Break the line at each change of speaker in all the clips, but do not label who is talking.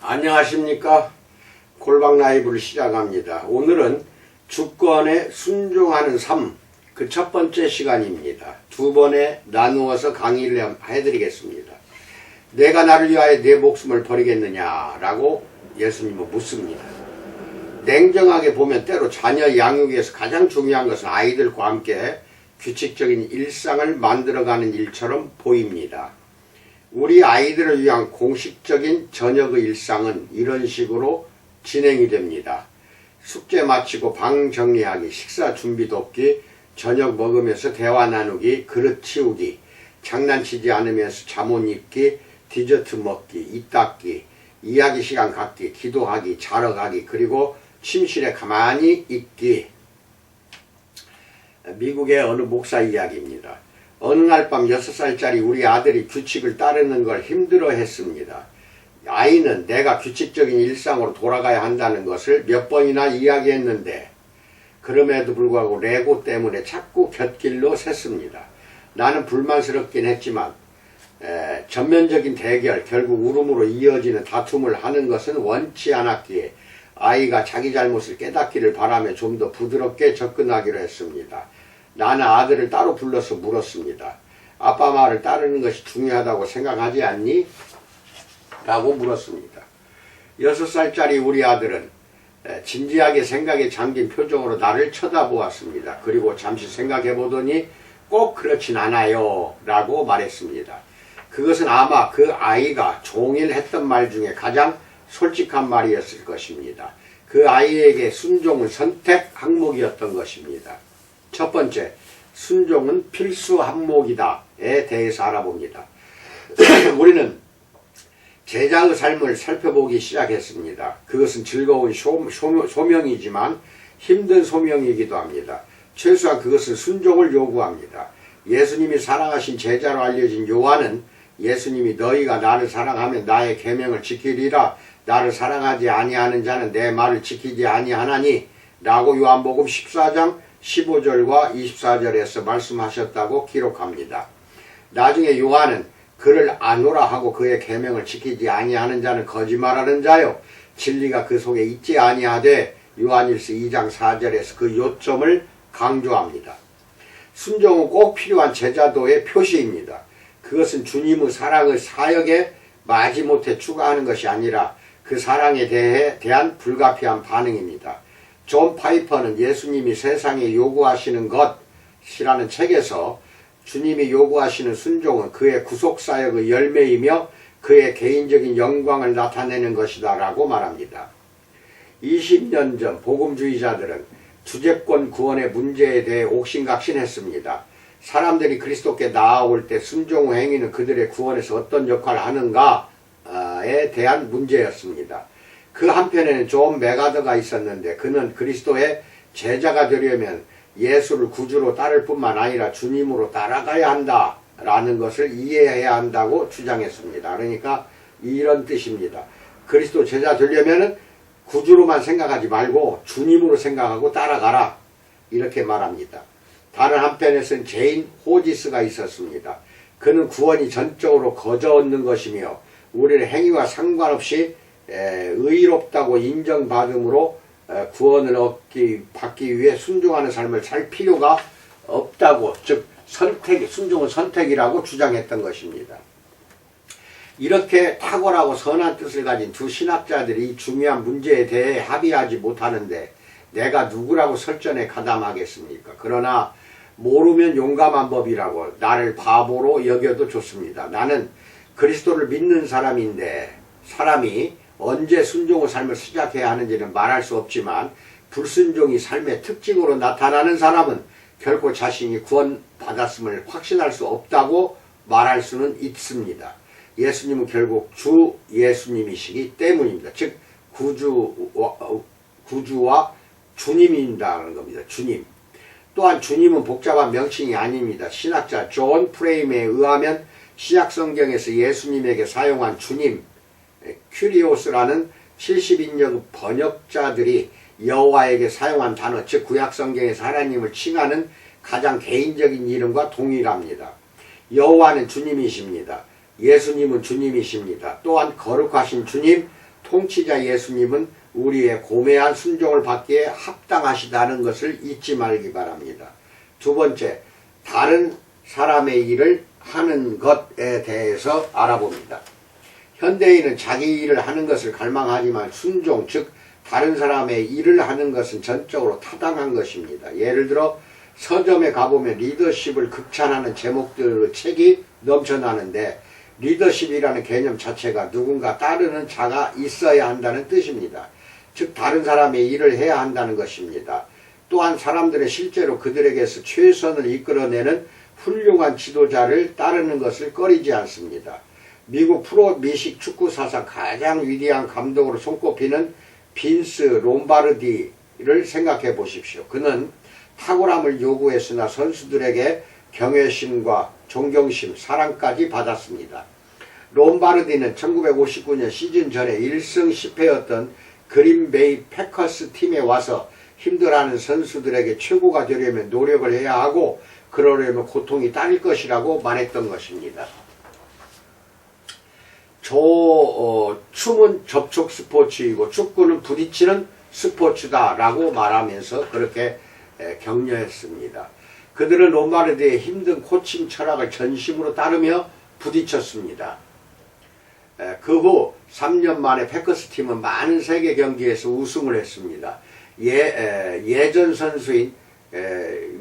안녕하십니까. 골방 라이브를 시작합니다. 오늘은 주권에 순종하는 삶, 그 첫 번째 시간입니다. 두 번에 나누어서 강의를 해드리겠습니다. 내가 나를 위하여 내 목숨을 버리겠느냐 라고 예수님은 묻습니다. 냉정하게 보면 때로 자녀 양육에서 가장 중요한 것은 아이들과 함께 규칙적인 일상을 만들어가는 일처럼 보입니다. 우리 아이들을 위한 공식적인 저녁의 일상은 이런 식으로 진행이 됩니다. 숙제 마치고 방 정리하기, 식사 준비 돕기, 저녁 먹으면서 대화 나누기, 그릇 치우기, 장난치지 않으면서 잠옷 입기, 디저트 먹기, 입 닦기, 이야기 시간 갖기, 기도하기, 자러 가기, 그리고 침실에 가만히 있기. 미국의 어느 목사 이야기입니다. 어느 날 밤 6살짜리 우리 아들이 규칙을 따르는 걸 힘들어 했습니다. 아이는 내가 규칙적인 일상으로 돌아가야 한다는 것을 몇 번이나 이야기했는데 그럼에도 불구하고 레고 때문에 자꾸 곁길로 샜습니다. 나는 불만스럽긴 했지만 전면적인 대결, 결국 울음으로 이어지는 다툼을 하는 것은 원치 않았기에 아이가 자기 잘못을 깨닫기를 바라며 좀 더 부드럽게 접근하기로 했습니다. 나는 아들을 따로 불러서 물었습니다. 아빠 말을 따르는 것이 중요하다고 생각하지 않니? 라고 물었습니다. 6살짜리 우리 아들은 진지하게 생각에 잠긴 표정으로 나를 쳐다보았습니다. 그리고 잠시 생각해 보더니 꼭 그렇진 않아요 라고 말했습니다. 그것은 아마 그 아이가 종일 했던 말 중에 가장 솔직한 말이었을 것입니다. 그 아이에게 순종은 선택 항목이었던 것입니다. 첫 번째, 순종은 필수 항목이다에 대해서 알아봅니다. 우리는 제자의 삶을 살펴보기 시작했습니다. 그것은 즐거운 소명이지만 힘든 소명이기도 합니다. 최소한 그것은 순종을 요구합니다. 예수님이 사랑하신 제자로 알려진 요한은 예수님이 너희가 나를 사랑하면 나의 계명을 지키리라. 나를 사랑하지 아니하는 자는 내 말을 지키지 아니하나니 라고 요한복음 14장 15절과 24절에서 말씀하셨다고 기록합니다. 나중에 요한은 그를 아노라 하고 그의 계명을 지키지 아니하는 자는 거짓말하는 자요 진리가 그 속에 있지 아니하되 요한일서 2장 4절에서 그 요점을 강조합니다. 순종은 꼭 필요한 제자도의 표시입니다. 그것은 주님의 사랑의 사역에 마지못해 추가하는 것이 아니라 그 사랑에 대한 불가피한 반응입니다. 존 파이퍼는 예수님이 세상에 요구하시는 것이라는 책에서 주님이 요구하시는 순종은 그의 구속사역의 열매이며 그의 개인적인 영광을 나타내는 것이다 라고 말합니다. 20년 전 복음주의자들은 주제권 구원의 문제에 대해 옥신각신했습니다. 사람들이 그리스도께 나아올 때 순종 행위는 그들의 구원에서 어떤 역할을 하는가에 대한 문제였습니다. 그 한편에는 존 메가더가 있었는데 그는 그리스도의 제자가 되려면 예수를 구주로 따를 뿐만 아니라 주님으로 따라가야 한다라는 것을 이해해야 한다고 주장했습니다. 그러니까 이런 뜻입니다. 그리스도 제자 되려면 구주로만 생각하지 말고 주님으로 생각하고 따라가라 이렇게 말합니다. 다른 한편에서는 제인 호지스가 있었습니다. 그는 구원이 전적으로 거저 얻는 것이며 우리의 행위와 상관없이 의롭다고 인정받음으로 구원을 받기 위해 순종하는 삶을 살 필요가 없다고, 즉 순종은 선택이라고 주장했던 것입니다. 이렇게 탁월하고 선한 뜻을 가진 두 신학자들이 이 중요한 문제에 대해 합의하지 못하는데 내가 누구라고 설전에 가담하겠습니까? 그러나 모르면 용감한 법이라고 나를 바보로 여겨도 좋습니다. 나는 그리스도를 믿는 사람인데 사람이 언제 순종의 삶을 시작해야 하는지는 말할 수 없지만 불순종이 삶의 특징으로 나타나는 사람은 결코 자신이 구원받았음을 확신할 수 없다고 말할 수는 있습니다. 예수님은 결국 주 예수님이시기 때문입니다. 즉 구주와 주님이라는 겁니다. 주님. 또한 주님은 복잡한 명칭이 아닙니다. 신학자 존 프레임에 의하면 신약성경에서 예수님에게 사용한 주님 큐리오스라는 70인역 번역자들이 여호와에게 사용한 단어, 즉 구약성경에서 하나님을 칭하는 가장 개인적인 이름과 동일합니다. 여호와는 주님이십니다. 예수님은 주님이십니다. 또한 거룩하신 주님, 통치자 예수님은 우리의 고매한 순종을 받기에 합당하시다는 것을 잊지 말기 바랍니다. 두 번째, 다른 사람의 일을 하는 것에 대해서 알아봅니다. 현대인은 자기 일을 하는 것을 갈망하지만 순종, 즉 다른 사람의 일을 하는 것은 전적으로 타당한 것입니다. 예를 들어 서점에 가보면 리더십을 극찬하는 제목들의 책이 넘쳐나는데 리더십이라는 개념 자체가 누군가 따르는 자가 있어야 한다는 뜻입니다. 즉 다른 사람의 일을 해야 한다는 것입니다. 또한 사람들은 실제로 그들에게서 최선을 이끌어내는 훌륭한 지도자를 따르는 것을 꺼리지 않습니다. 미국 프로 미식 축구 사상 가장 위대한 감독으로 손꼽히는 빈스 롬바르디를 생각해 보십시오. 그는 탁월함을 요구했으나 선수들에게 경외심과 존경심, 사랑까지 받았습니다. 롬바르디는 1959년 시즌 전에 1승 10패였던 그린베이 패커스 팀에 와서 힘들어하는 선수들에게 최고가 되려면 노력을 해야 하고 그러려면 고통이 따를 것이라고 말했던 것입니다. 춤은 접촉 스포츠이고 축구는 부딪히는 스포츠다 라고 말하면서 그렇게 격려했습니다. 그들은 롬바르디의 힘든 코칭 철학을 전심으로 따르며 부딪혔습니다. 그 후 3년 만에 패커스 팀은 많은 세계 경기에서 우승을 했습니다. 예전 선수인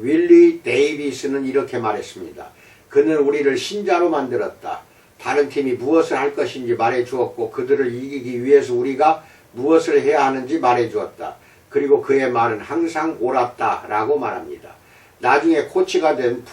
윌리 데이비스는 이렇게 말했습니다. 그는 우리를 신자로 만들었다. 다른 팀이 무엇을 할 것인지 말해주었고 그들을 이기기 위해서 우리가 무엇을 해야 하는지 말해주었다. 그리고 그의 말은 항상 옳았다 라고 말합니다. 나중에 코치가 된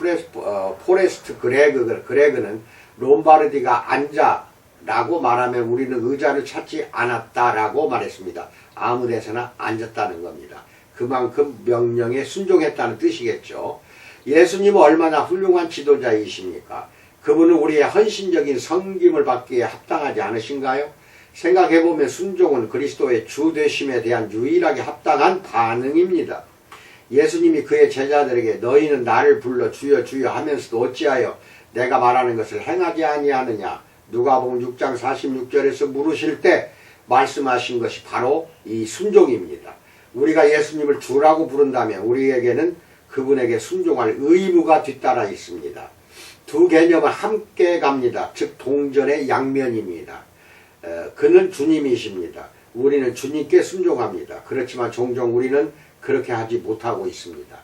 포레스트 그레그는 롬바르디가 앉아 라고 말하면 우리는 의자를 찾지 않았다 라고 말했습니다. 아무 데서나 앉았다는 겁니다. 그만큼 명령에 순종했다는 뜻이겠죠. 예수님은 얼마나 훌륭한 지도자이십니까? 그분은 우리의 헌신적인 섬김을 받기에 합당하지 않으신가요? 생각해보면 순종은 그리스도의 주 되심에 대한 유일하게 합당한 반응입니다. 예수님이 그의 제자들에게 너희는 나를 불러 주여 주여 하면서도 어찌하여 내가 말하는 것을 행하지 아니하느냐 누가복음 6장 46절에서 물으실 때 말씀하신 것이 바로 이 순종입니다. 우리가 예수님을 주라고 부른다면 우리에게는 그분에게 순종할 의무가 뒤따라 있습니다. 두 개념은 함께 갑니다. 즉 동전의 양면입니다. 그는 주님이십니다. 우리는 주님께 순종합니다. 그렇지만 종종 우리는 그렇게 하지 못하고 있습니다.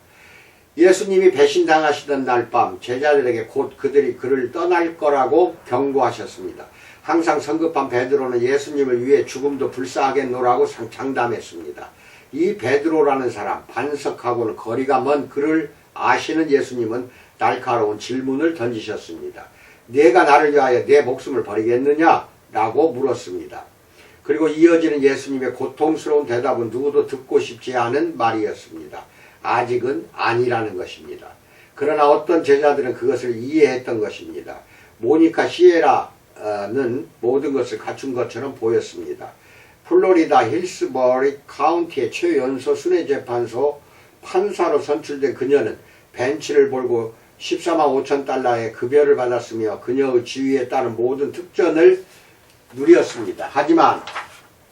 예수님이 배신당하시던 날 밤 제자들에게 곧 그들이 그를 떠날 거라고 경고하셨습니다. 항상 성급한 베드로는 예수님을 위해 죽음도 불사하겠노라고 장담했습니다. 이 베드로라는 사람, 반석하고는 거리가 먼 그를 아시는 예수님은 날카로운 질문을 던지셨습니다. 네가 나를 위하여 내 목숨을 버리겠느냐? 라고 물었습니다. 그리고 이어지는 예수님의 고통스러운 대답은 누구도 듣고 싶지 않은 말이었습니다. 아직은 아니라는 것입니다. 그러나 어떤 제자들은 그것을 이해했던 것입니다. 모니카 시에라는 모든 것을 갖춘 것처럼 보였습니다. 플로리다 힐스버리 카운티의 최연소 순회재판소 판사로 선출된 그녀는 벤치를 몰고 14만 5천 달러의 급여를 받았으며 그녀의 지위에 따른 모든 특전을 누렸습니다. 하지만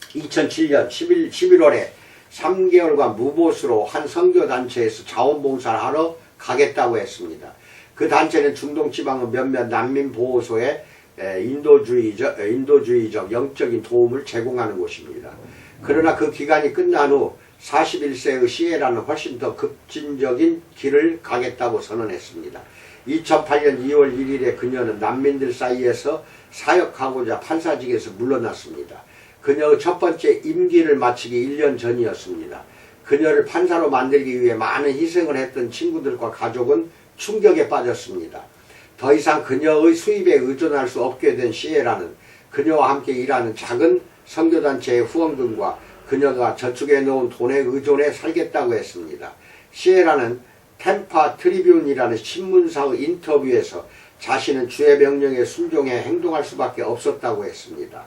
2007년 11월에 3개월간 무보수로 한 선교단체에서 자원봉사를 하러 가겠다고 했습니다. 그 단체는 중동지방의 몇몇 난민보호소에 인도주의적 영적인 도움을 제공하는 곳입니다. 그러나 그 기간이 끝난 후 41세의 시에라는 훨씬 더 급진적인 길을 가겠다고 선언했습니다. 2008년 2월 1일에 그녀는 난민들 사이에서 사역하고자 판사직에서 물러났습니다. 그녀의 첫 번째 임기를 마치기 1년 전이었습니다. 그녀를 판사로 만들기 위해 많은 희생을 했던 친구들과 가족은 충격에 빠졌습니다. 더 이상 그녀의 수입에 의존할 수 없게 된 시에라는 그녀와 함께 일하는 작은 선교단체의 후원금과 그녀가 저축해 놓은 돈에 의존해 살겠다고 했습니다. 시에라는 템파 트리뷴이라는 신문사의 인터뷰에서 자신은 주의 명령에 순종해 행동할 수밖에 없었다고 했습니다.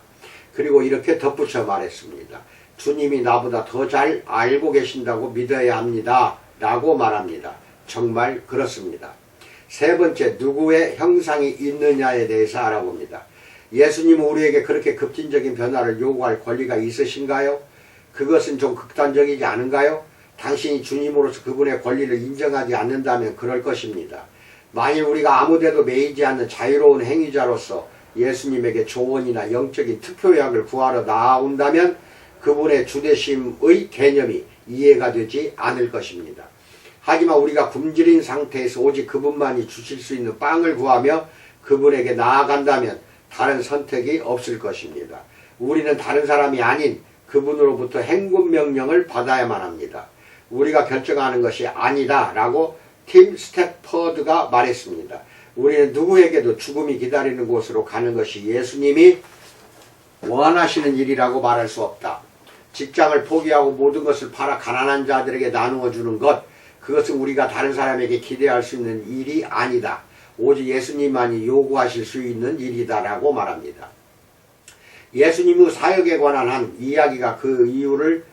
그리고 이렇게 덧붙여 말했습니다. 주님이 나보다 더 잘 알고 계신다고 믿어야 합니다. 라고 말합니다. 정말 그렇습니다. 세 번째, 누구의 형상이 있느냐에 대해서 알아봅니다. 예수님은 우리에게 그렇게 급진적인 변화를 요구할 권리가 있으신가요? 그것은 좀 극단적이지 않은가요? 당신이 주님으로서 그분의 권리를 인정하지 않는다면 그럴 것입니다. 만일 우리가 아무데도 매이지 않는 자유로운 행위자로서 예수님에게 조언이나 영적인 특효약을 구하러 나온다면 그분의 주되심의 개념이 이해가 되지 않을 것입니다. 하지만 우리가 굶주린 상태에서 오직 그분만이 주실 수 있는 빵을 구하며 그분에게 나아간다면 다른 선택이 없을 것입니다. 우리는 다른 사람이 아닌 그분으로부터 행군 명령을 받아야만 합니다. 우리가 결정하는 것이 아니다 라고 팀 스태퍼드가 말했습니다. 우리는 누구에게도 죽음이 기다리는 곳으로 가는 것이 예수님이 원하시는 일이라고 말할 수 없다. 직장을 포기하고 모든 것을 팔아 가난한 자들에게 나누어 주는 것, 그것은 우리가 다른 사람에게 기대할 수 있는 일이 아니다. 오직 예수님만이 요구하실 수 있는 일이다 라고 말합니다. 예수님의 사역에 관한 한 이야기가 그 이유를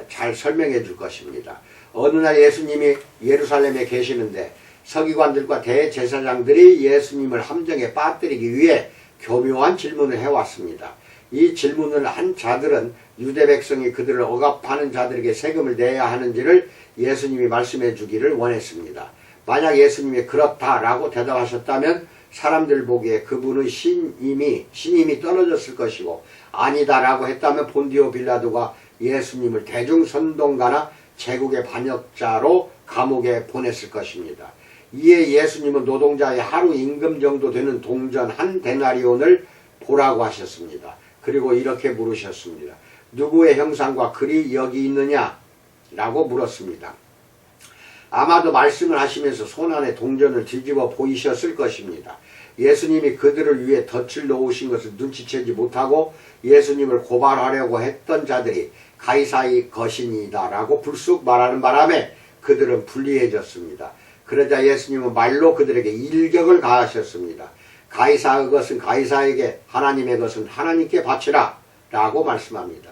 잘 설명해 줄 것입니다. 어느 날 예수님이 예루살렘에 계시는데 서기관들과 대제사장들이 예수님을 함정에 빠뜨리기 위해 교묘한 질문을 해왔습니다. 이 질문을 한 자들은 유대 백성이 그들을 억압하는 자들에게 세금을 내야 하는지를 예수님이 말씀해 주기를 원했습니다. 만약 예수님이 그렇다라고 대답하셨다면 사람들 보기에 그분의 신임이 떨어졌을 것이고, 아니다라고 했다면 본디오 빌라도가 예수님을 대중선동가나 제국의 반역자로 감옥에 보냈을 것입니다. 이에 예수님은 노동자의 하루 임금 정도 되는 동전 한 데나리온을 보라고 하셨습니다. 그리고 이렇게 물으셨습니다. 누구의 형상과 글이 여기 있느냐? 라고 물었습니다. 아마도 말씀을 하시면서 손안에 동전을 뒤집어 보이셨을 것입니다. 예수님이 그들을 위해 덫을 놓으신 것을 눈치채지 못하고 예수님을 고발하려고 했던 자들이 가이사의 것이니다 라고 불쑥 말하는 바람에 그들은 불리해졌습니다. 그러자 예수님은 말로 그들에게 일격을 가하셨습니다. 가이사의 것은 가이사에게, 하나님의 것은 하나님께 바치라 라고 말씀합니다.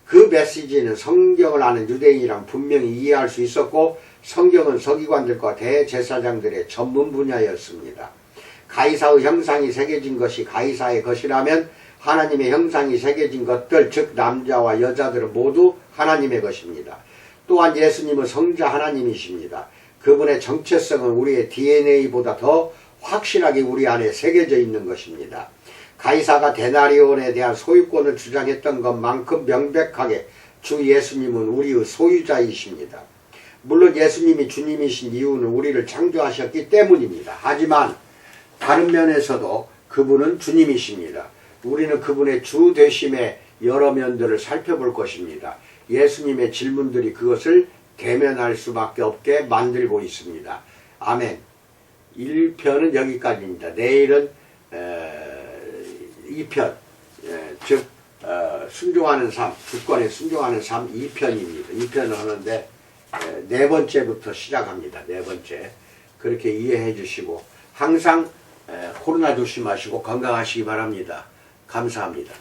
그 메시지는 성경을 아는 유대인이랑 분명히 이해할 수 있었고, 성경은 서기관들과 대제사장들의 전문 분야였습니다. 가이사의 형상이 새겨진 것이 가이사의 것이라면 하나님의 형상이 새겨진 것들, 즉 남자와 여자들은 모두 하나님의 것입니다. 또한 예수님은 성자 하나님이십니다. 그분의 정체성은 우리의 DNA보다 더 확실하게 우리 안에 새겨져 있는 것입니다. 가이사가 데나리온에 대한 소유권을 주장했던 것만큼 명백하게 주 예수님은 우리의 소유자이십니다. 물론 예수님이 주님이신 이유는 우리를 창조하셨기 때문입니다. 하지만 다른 면에서도 그분은 주님이십니다. 우리는 그분의 주 되심의 여러 면들을 살펴볼 것입니다. 예수님의 질문들이 그것을 대면할 수밖에 없게 만들고 있습니다. 아멘. 1편은 여기까지입니다. 내일은 2편, 즉 순종하는 삶, 주권에 순종하는 삶 2편입니다. 2편을 하는데 네 번째부터 시작합니다. 네 번째. 그렇게 이해해 주시고 항상 코로나 조심하시고 건강하시기 바랍니다. 감사합니다.